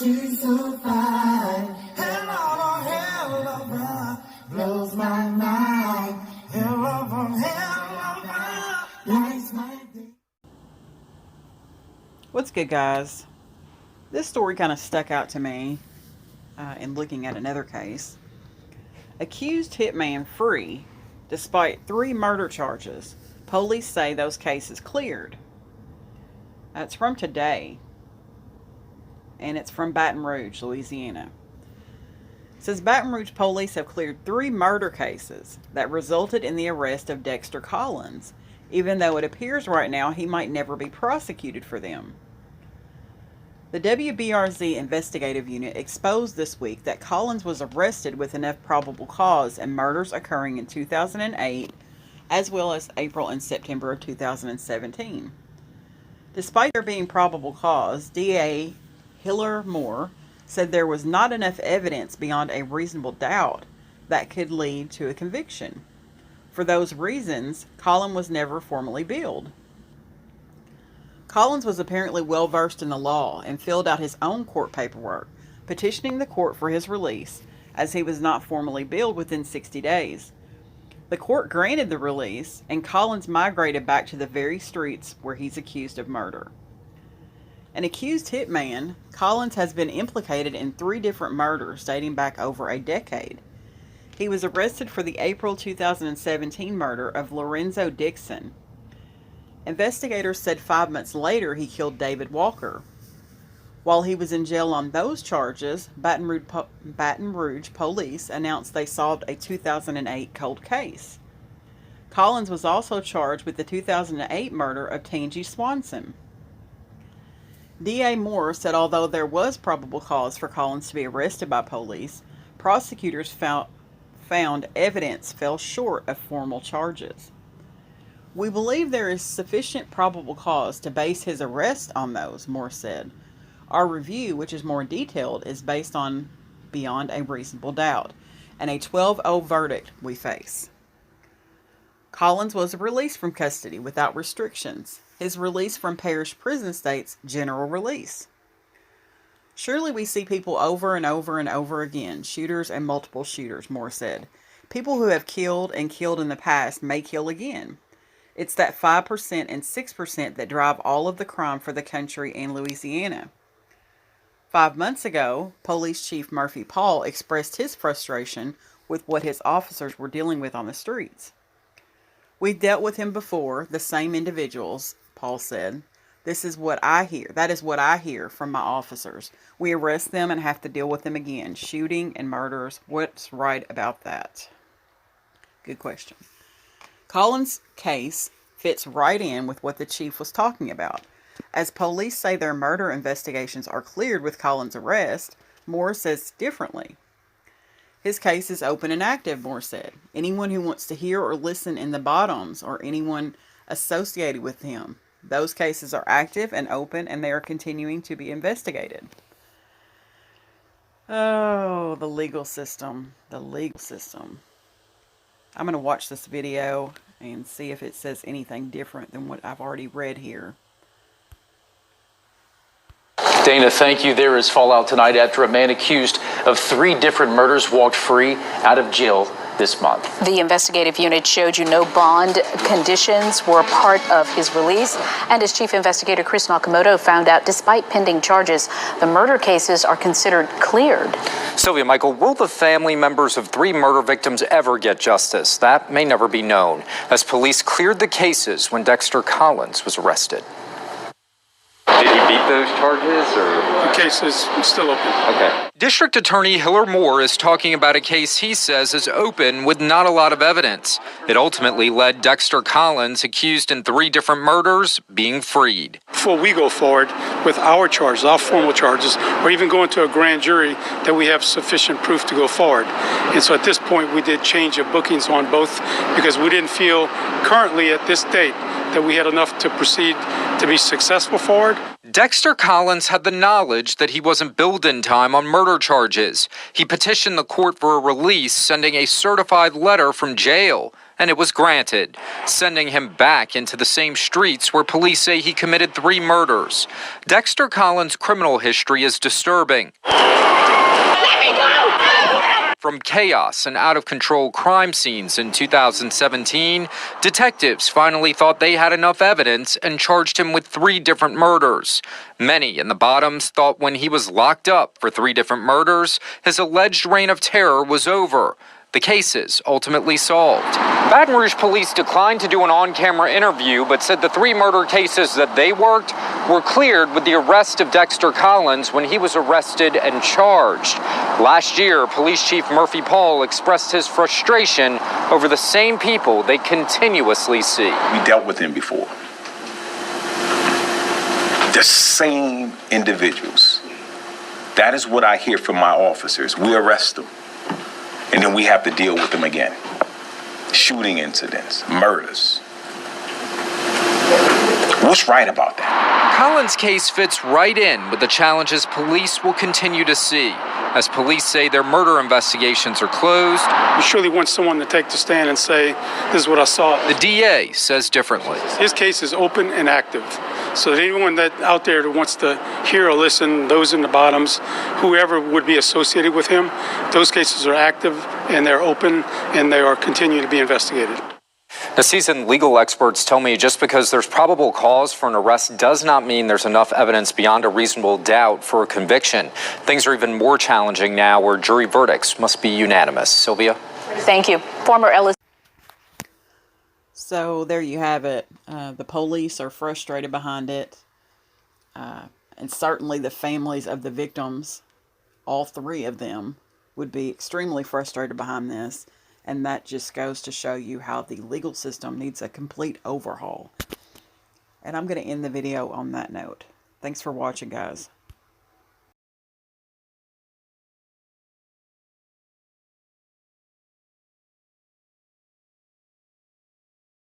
she's so fine. Hell of a blows my mind. Hell of a lights my day. What's good, guys? This story kind of stuck out to me in looking at another case. Accused hitman free despite 3 murder charges. Police say those cases cleared. It's from today, and it's from Baton Rouge, Louisiana. It says Baton Rouge police have cleared 3 murder cases that resulted in the arrest of Dexter Collins, even though it appears right now he might never be prosecuted for them. The WBRZ investigative unit exposed this week that Collins was arrested with enough probable cause in murders occurring in 2008, as well as April and September of 2017. Despite there being probable cause, DA Hiller Moore said there was not enough evidence beyond a reasonable doubt that could lead to a conviction. For those reasons, Collins was never formally billed. Collins was apparently well versed in the law and filled out his own court paperwork, petitioning the court for his release, as he was not formally billed within 60 days. The court granted the release, and Collins migrated back to the very streets where he's accused of murder. An accused hitman, Collins has been implicated in 3 different murders dating back over a decade. He was arrested for the April 2017 murder of Lorenzo Dixon. Investigators said 5 months later he killed David Walker. While he was in jail on those charges, Baton Rouge police announced they solved a 2008 cold case. Collins was also charged with the 2008 murder of Tangi Swanson. DA Moore said although there was probable cause for Collins to be arrested by police, prosecutors found evidence fell short of formal charges. We believe there is sufficient probable cause to base his arrest on those, Moore said. Our review, which is more detailed, is based on beyond a reasonable doubt, and a 12-0 verdict we face. Collins was released from custody without restrictions. His release from parish prison states general release. Surely we see people over and over and over again, shooters and multiple shooters, Moore said. People who have killed and killed in the past may kill again. It's that 5% and 6% that drive all of the crime for the country and Louisiana. 5 months ago, Police Chief Murphy Paul expressed his frustration with what his officers were dealing with on the streets. We've dealt with him before, the same individuals, Paul said. That is what I hear from my officers. We arrest them and have to deal with them again. Shooting and murders. What's right about that? Good question. Collins' case fits right in with what the chief was talking about. As police say their murder investigations are cleared with Collins' arrest, Moore says differently. His case is open and active, Moore said. Anyone who wants to hear or listen in the bottoms or anyone associated with him, those cases are active and open and they are continuing to be investigated. Oh, the legal system. The legal system. I'm going to watch this video and see if it says anything different than what I've already read here. Dana, thank you. There is fallout tonight after a man accused of 3 different murders walked free out of jail this month. The investigative unit showed you no bond conditions were part of his release. And as Chief Investigator Chris Nakamoto found out, despite pending charges, the murder cases are considered cleared. Sylvia, Michael, will the family members of 3 murder victims ever get justice? That may never be known, as police cleared the cases when Dexter Collins was arrested. Did he beat those charges, or? The case is still open. Okay. District Attorney Hiller Moore is talking about a case he says is open with not a lot of evidence. It ultimately led Dexter Collins, accused in 3 different murders, being freed. Before we go forward with our charges, our formal charges, or even going to a grand jury, that we have sufficient proof to go forward. And so at this point, we did change the bookings on both because we didn't feel currently at this date that we had enough to proceed to be successful forward. Dexter Collins had the knowledge that he wasn't billed in time on murder charges. He petitioned the court for a release, sending a certified letter from jail. and it was granted, sending him back into the same streets where police say he committed 3 murders. Dexter Collins' criminal history is disturbing. From chaos and out-of-control crime scenes in 2017, detectives finally thought they had enough evidence and charged him with 3 different murders. Many in the Bottoms thought when he was locked up for 3 different murders, his alleged reign of terror was over. The cases ultimately solved. Baton Rouge police declined to do an on-camera interview, but said the 3 murder cases that they worked were cleared with the arrest of Dexter Collins when he was arrested and charged. Last year, Police Chief Murphy Paul expressed his frustration over the same people they continuously see. We dealt with him before. The same individuals. That is what I hear from my officers. We arrest them, and then we have to deal with them again. Shooting incidents, murders. What's right about that? Collins' case fits right in with the challenges police will continue to see. As police say their murder investigations are closed, We surely want someone to take the stand and say, this is what I saw. the DA says differently. His case is open and active. So that anyone that out there that wants to hear or listen, those in the Bottoms, whoever would be associated with him, those cases are active and they're open and they are continuing to be investigated. Now, seasoned legal experts tell me just because there's probable cause for an arrest does not mean there's enough evidence beyond a reasonable doubt for a conviction. Things are even more challenging now where jury verdicts must be unanimous. Sylvia? Thank you. Former Ellis. So there you have it. The police are frustrated behind it. And certainly the families of the victims, all 3 of them, would be extremely frustrated behind this. And that just goes to show you how the legal system needs a complete overhaul. And I'm going to end the video on that note. Thanks for watching, guys.